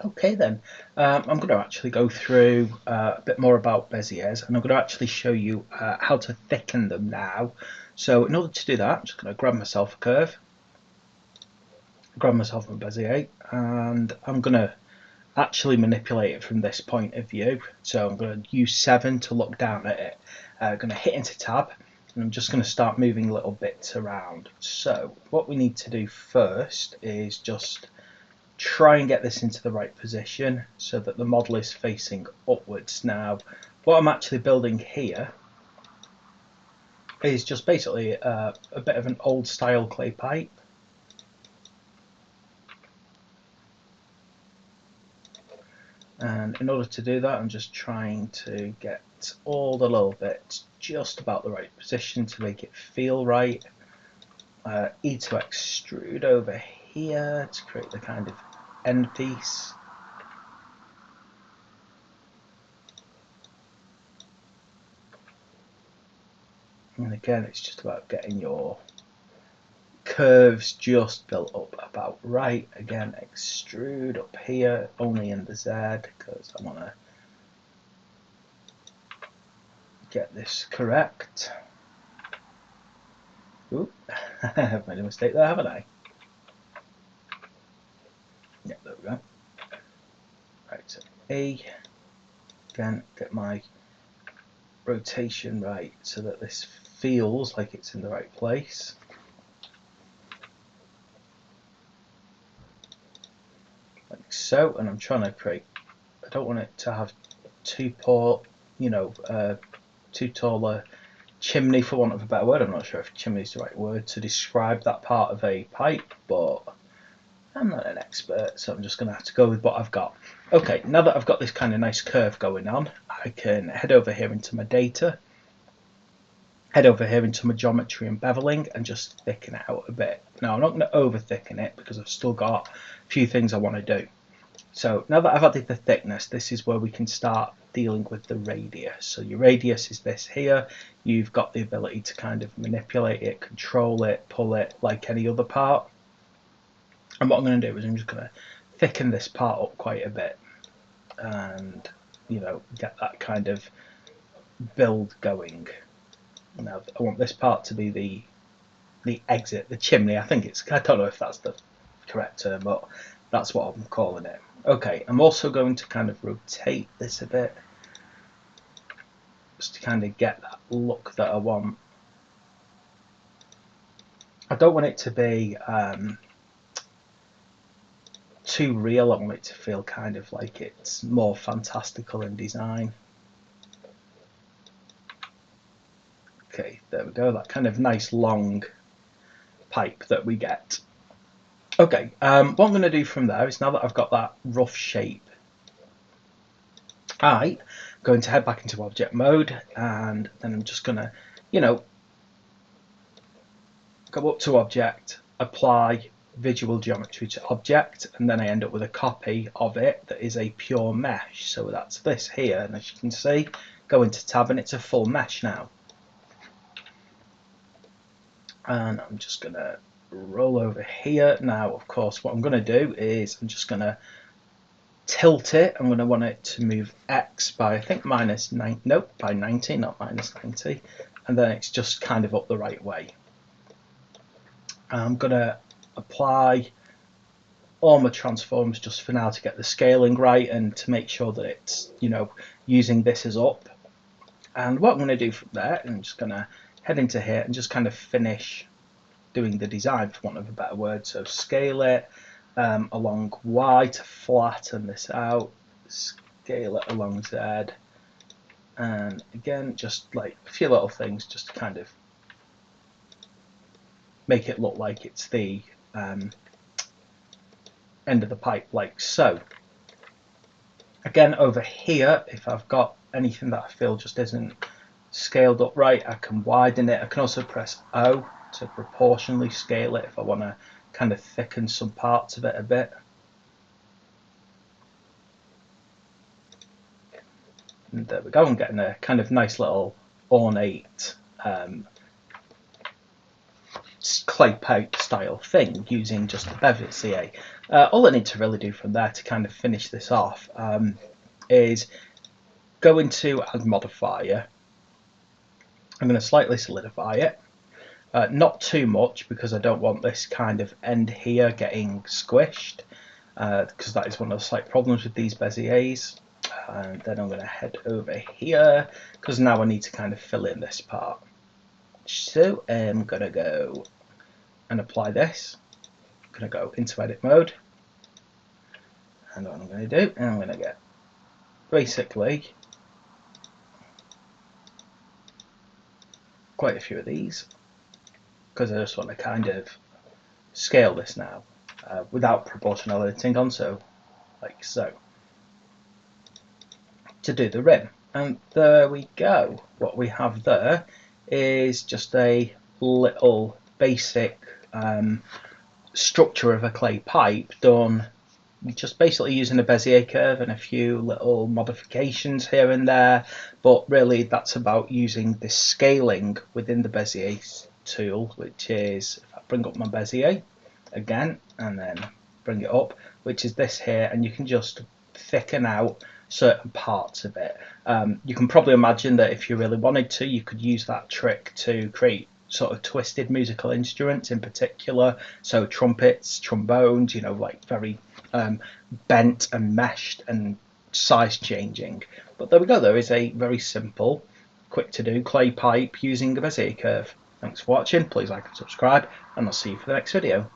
Okay then, I'm going to actually go through a bit more about Beziers, and I'm going to actually show you how to thicken them now. So in order to do that, I'm just going to grab myself a curve, grab myself a Bezier, and I'm going to actually manipulate it from this point of view. So I'm going to use 7 to look down at it. I'm going to hit into tab, and I'm just going to start moving little bits around. So what we need to do first is just try and get this into the right position so that the model is facing upwards. Now, what I'm actually building here is just basically a bit of an old style clay pipe. And in order to do that, I'm just trying to get all the little bits just about the right position to make it feel right. E to extrude over here to create the kind of end piece. And again, it's just about getting your curves just built up about right. Again, extrude up here, only in the Z, because I want to get this correct. Ooh, I've made a mistake there, haven't I? Yeah, there we go. Right, so A, again, get my rotation right so that this feels like it's in the right place. Like so, and I'm trying to create, I don't want it to have too poor, too tall a chimney, for want of a better word. I'm not sure if chimney is the right word to describe that part of a pipe, but I'm not an expert, so I'm just going to have to go with what I've got. Okay, now that I've got this kind of nice curve going on, I can head over here into my data, head over here into my geometry and beveling, and just thicken it out a bit. Now, I'm not going to over thicken it because I've still got a few things I want to do. So now that I've added the thickness, this is where we can start dealing with the radius. So your radius is this here. You've got the ability to kind of manipulate it, control it, pull it like any other part. And what I'm going to do is I'm just going to thicken this part up quite a bit and, get that kind of build going. Now I want this part to be the exit, the chimney. I don't know if that's the correct term, but that's what I'm calling it. Okay, I'm also going to kind of rotate this a bit just to kind of get that look that I want. I don't want it to be too real. I want it to feel kind of like it's more fantastical in design. Okay, there we go, that kind of nice long pipe that we get. Okay, what I'm going to do from there is, now that I've got that rough shape, I'm going to head back into object mode, and then I'm just going to, go up to object, apply visual geometry to object, and then I end up with a copy of it that is a pure mesh. So that's this here, and as you can see, go into tab and it's a full mesh now. And I'm just going to roll over here. Now, of course, what I'm going to do is I'm just going to tilt it. I'm going to want it to move X by, I think, minus 9, nope, by 90, not minus 90. And then it's just kind of up the right way. I'm going to apply all my transforms just for now to get the scaling right and to make sure that it's, using this as up. And what I'm going to do from there, I'm just going to head into here and just kind of finish doing the design, for want of a better word. So scale it along Y to flatten this out, scale it along Z, and again, just like a few little things just to kind of make it look like it's the end of the pipe, like so. Again, over here, if I've got anything that I feel just isn't scaled up right, I can widen it. I can also press O to proportionally scale it if I want to kind of thicken some parts of it a bit. And there we go, I'm getting a kind of nice little ornate clay pipe style thing using just the Bezier. All I need to really do from there to kind of finish this off is go into Add Modifier. I'm going to slightly solidify it. Not too much, because I don't want this kind of end here getting squished, because that is one of the slight problems with these Beziers. And then I'm going to head over here, because now I need to kind of fill in this part. So I'm going to go and apply this. I'm going to go into edit mode. And what I'm going to do, and I'm going to get basically quite a few of these, because I just want to kind of scale this now without proportional editing on, so like so, to do the rim. And there we go. What we have there is just a little basic structure of a clay pipe done just basically using a Bezier curve and a few little modifications here and there, but really that's about using this scaling within the Bezier tool, which is, if I bring up my Bezier again and then bring it up, which is this here, and you can just thicken out certain parts of it. You can probably imagine that if you really wanted to, you could use that trick to create sort of twisted musical instruments in particular, so trumpets, trombones, you know, like very bent and meshed and size changing. But there we go, there is a very simple, quick to do clay pipe using a Bezier curve. Thanks for watching, please like and subscribe, and I'll see you for the next video.